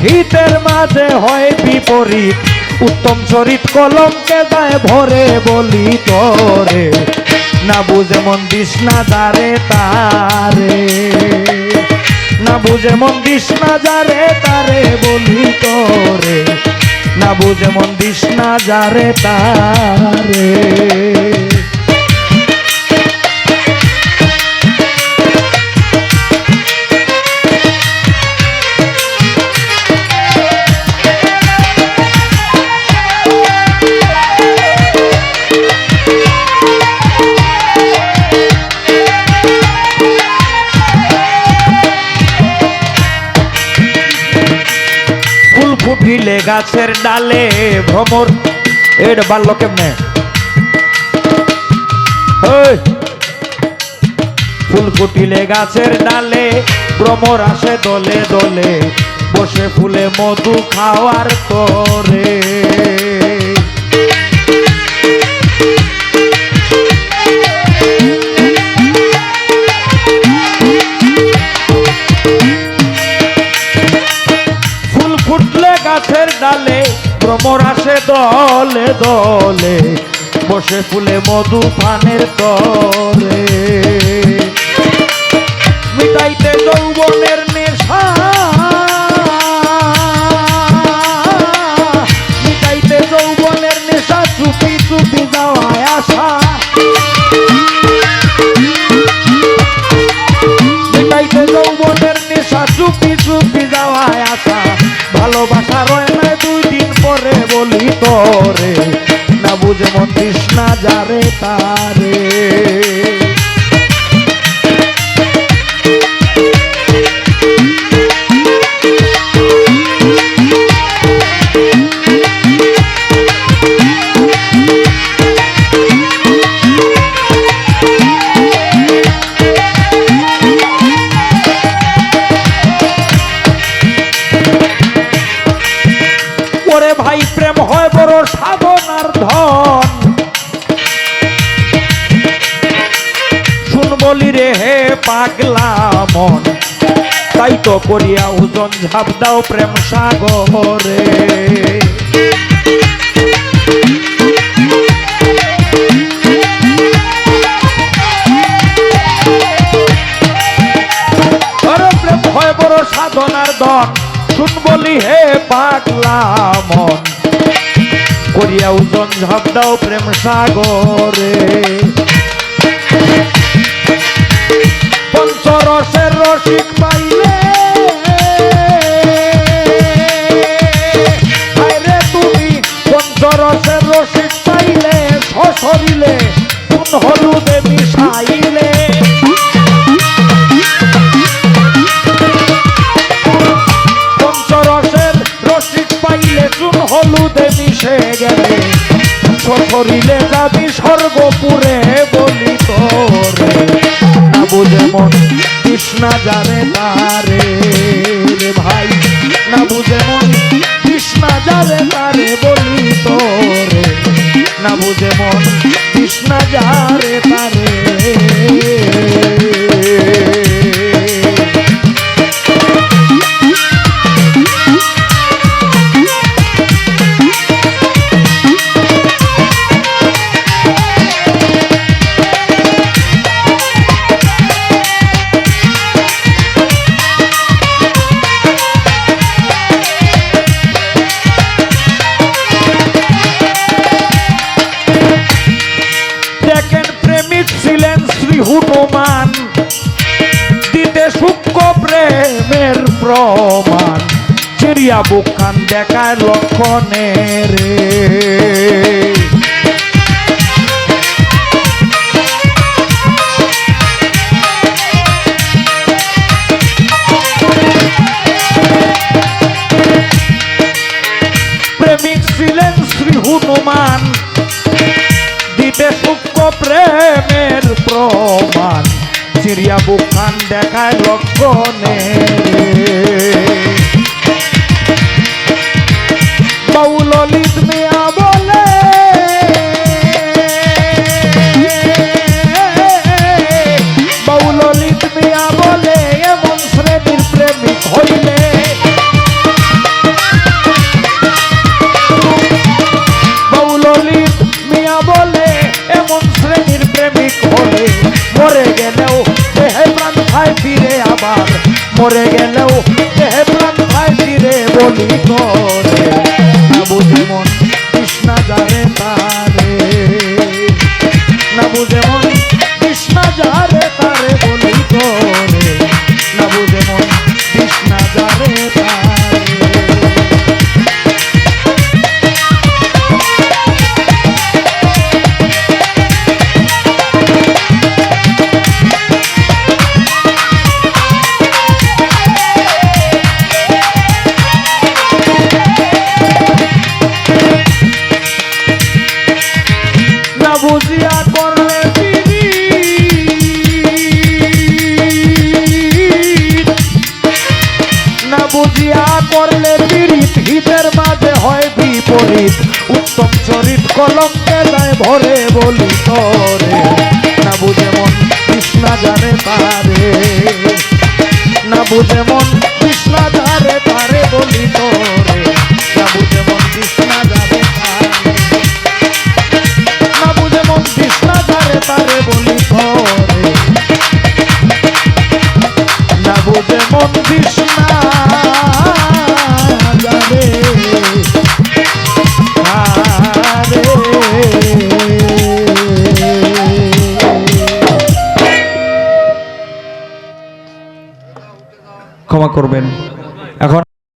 হিতের মাঝে হয় বিপরীত, উত্তম চরিত কলমকে যায় ভরে বলি তোরে, না বুঝে মন দিস না যারে তারে, না বুঝে মন দিস না যারে তারে বলি তোরে, না বুঝে মন দিস না যারে তারে। ফুটিলে গাছের ডালে ভ্রমর, এটা বাড়লো কেমনে? ফুল ফুটিলে গাছের ডালে ভ্রমর আসে দলে দলে, বসে ফুলে মধু খাওয়ার তরে। গাছের ডালে ভ্রমর আসে দলে দলে, বসে ফুলে মধু পানের তরে। মিটাইতে যৌবনের নেশা, মিটাইতে যৌবনের নেশা, চুপি চুপি যাওয়ায় আসা, মিটাইতে যৌবনের নেশা, চুপি চুপি যাওয়ায় আসা। ভালোবাসা রয় না দুই দিন পরে বলি তোরে, না বুঝে মন দিস না যারে তারে। ভাই প্রেম হয় বড় সাধনার ধন, শুন বলি রে হে পাগলা মন, তাই তো করিয়া ওজন ঝাঁপ দাও প্রেম সাগরে। প্রেম হয় বড় সাধনার ধন, শুন বলি হে পাগলা মন, করিয়া ওজন ঝাঁপ দাও প্রেম সাগরে। পঞ্চরসের রসিক পাইলে হায়রে তুমি, পঞ্চরসের রসিক পাইলে সশরীলে কোন হলুদে মিশাইলে। হলুদে মিশে গেলে সশরীলে যাবি স্বর্গপুরে বলি তোরে, না বুঝে মন দিস না যারে তারে ভাই, না বুঝে মন দিস না যারে তারে বলি তোরে, না বুঝে মন দিস না যারে তারে। হনুমান দিতে সূক্ষ্ম প্রেমের প্রমাণ, চিরিয়া বুকখান দেখায় লক্ষণে রে। প্রেমিক ছিলেন শ্রী হনুমান, দিতে সূক্ষ্ম প্রেমের প্রমাণ, চিরিয়া বুকখান দেখায় লক্ষণে। বাউল ললিত মিয়া বলে বাউল ললিত মিয়া বলে, এমন শ্রেণীর প্রেমিক হইলে জানে এমন শ্রেণীর প্রেমিক হলে মরে গেলেও দেহে প্রাণ খায় ফিরে আবার মরে গেলেও দেহে প্রাণ খায় ফিরে বলি করে না বুঝে মন কৃষ্ণা যারে তারে না বুঝে মন কৃষ্ণা যারে তারে বলি করে না বুঝে মন কৃষ্ণা যারে তারে বুঝিয়া করলে না বুঝিয়া করলে পীড়িত হিতের মাঝে হয় বিপরীত উত্তম চরিত কলঙ্কে যায় ভরে বলি তোরে না বুঝে মন কৃষ্ণা জানে তারে না বুঝে মন কৃষ্ণা জানে তারে বলি তোরে না বুঝে মন কৃষ্ণা জানে কৃষ্ণা যারে তারে বলি করে না বুঝে মন কৃষ্ণা যারে ক্ষমা করবেন এখন